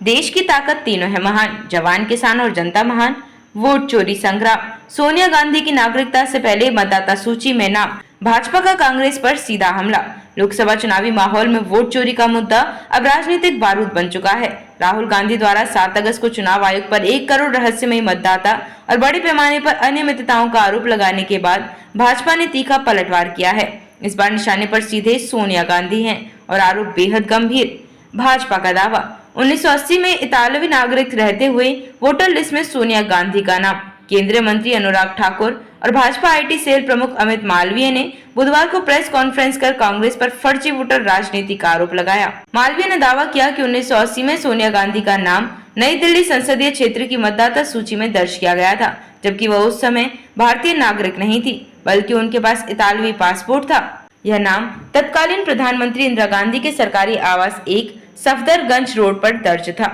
देश की ताकत तीनों है महान, जवान, किसान और जनता महान। वोट चोरी संग्राम, सोनिया गांधी की नागरिकता से पहले मतदाता सूची में नाम। भाजपा का कांग्रेस पर सीधा हमला। लोकसभा चुनावी माहौल में वोट चोरी का मुद्दा अब राजनीतिक बारूद बन चुका है। राहुल गांधी द्वारा 7 अगस्त को चुनाव आयोग पर 1 करोड़ रहस्यमयी मतदाता और बड़े पैमाने पर अनियमितताओं का आरोप लगाने के बाद भाजपा ने तीखा पलटवार किया है। इस बार निशाने पर सीधे सोनिया गांधी हैं और आरोप बेहद गंभीर। भाजपा का दावा, 1980 में इतालवी नागरिक रहते हुए वोटर लिस्ट में सोनिया गांधी का नाम। केंद्रीय मंत्री अनुराग ठाकुर और भाजपा आईटी सेल प्रमुख अमित मालवीय ने बुधवार को प्रेस कॉन्फ्रेंस कर कांग्रेस पर फर्जी वोटर राजनीति का आरोप लगाया। मालवीय ने दावा किया कि 1980 में सोनिया गांधी का नाम नई दिल्ली संसदीय क्षेत्र की मतदाता सूची में दर्ज किया गया था, जबकि वह उस समय भारतीय नागरिक नहीं थी, बल्कि उनके पास इतालवी पासपोर्ट था। यह नाम तत्कालीन प्रधानमंत्री इंदिरा गांधी के सरकारी आवास 1 सफदरगंज रोड पर दर्ज था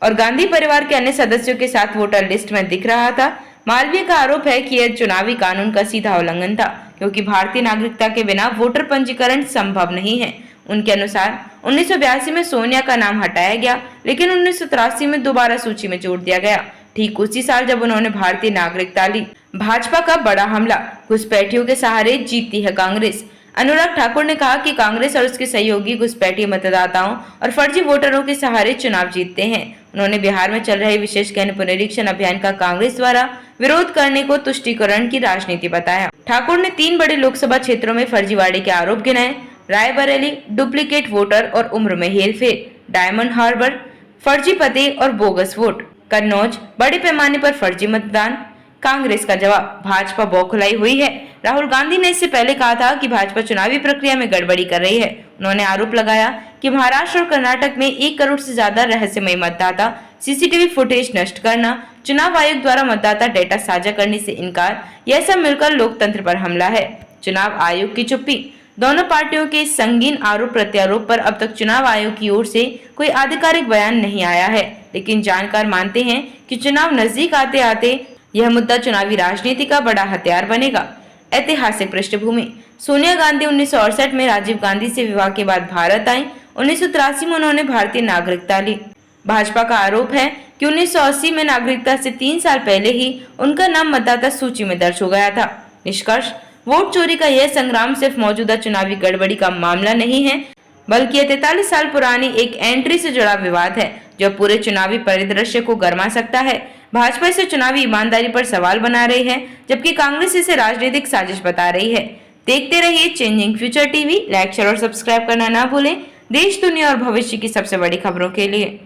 और गांधी परिवार के अन्य सदस्यों के साथ वोटर लिस्ट में दिख रहा था। मालवीय का आरोप है कि यह चुनावी कानून का सीधा उल्लंघन था, क्योंकि भारतीय नागरिकता के बिना वोटर पंजीकरण संभव नहीं है। उनके अनुसार 1982 में सोनिया का नाम हटाया गया, लेकिन 1983 में दोबारा सूची में जोड़ दिया गया, ठीक उसी साल जब उन्होंने भारतीय नागरिकता ली। भाजपा का बड़ा हमला, घुसपैठियों के सहारे जीतती है कांग्रेस। अनुराग ठाकुर ने कहा कि कांग्रेस और उसके सहयोगी घुसपैठिए मतदाताओं और फर्जी वोटरों के सहारे चुनाव जीतते हैं। उन्होंने बिहार में चल रहे विशेष गहन पुनरीक्षण अभियान का कांग्रेस द्वारा विरोध करने को तुष्टीकरण की राजनीति बताया। ठाकुर ने 3 बड़े लोकसभा क्षेत्रों में फर्जीवाड़े के आरोप गिनाए: रायबरेली, डुप्लीकेट वोटर और उम्र में हेरफेर; डायमंड हार्बर, फर्जी पते और बोगस वोट; कन्नौज, बड़े पैमाने पर फर्जी मतदान। कांग्रेस का जवाब, भाजपा बौखलाई हुई है। राहुल गांधी ने इससे पहले कहा था कि भाजपा चुनावी प्रक्रिया में गड़बड़ी कर रही है। उन्होंने आरोप लगाया कि महाराष्ट्र और कर्नाटक में 1 करोड़ से ज्यादा रहस्यमयी मतदाता सीसीटीवी फुटेज नष्ट करना, चुनाव आयोग द्वारा मतदाता डेटा साझा करने से इनकार, यह सब मिलकर लोकतंत्र पर हमला है। चुनाव आयोग की चुप्पी, दोनों पार्टियों के संगीन आरोप प्रत्यारोप पर अब तक चुनाव आयोग की ओर से कोई आधिकारिक बयान नहीं आया है, लेकिन जानकार मानते हैं कि चुनाव नजदीक आते आते यह मुद्दा चुनावी राजनीति का बड़ा हथियार बनेगा। ऐतिहासिक पृष्ठभूमि, सोनिया गांधी 1968 में राजीव गांधी से विवाह के बाद भारत आई। 1983 में उन्होंने भारतीय नागरिकता ली। भाजपा का आरोप है कि 1980 में नागरिकता से 3 साल पहले ही उनका नाम मतदाता सूची में दर्ज हो गया था। निष्कर्ष, वोट चोरी का यह संग्राम सिर्फ मौजूदा चुनावी गड़बड़ी का मामला नहीं है, बल्कि यह 43 साल पुरानी एक एंट्री से जुड़ा विवाद है, जो पूरे चुनावी परिदृश्य को गरमा सकता है। भाजपा इसे चुनावी ईमानदारी पर सवाल बना रही है, जबकि कांग्रेस इसे राजनीतिक साजिश बता रही है। देखते रहिए changing future TV. Like, share और सब्सक्राइब करना ना भूलें देश, दुनिया और भविष्य की सबसे बड़ी खबरों के लिए।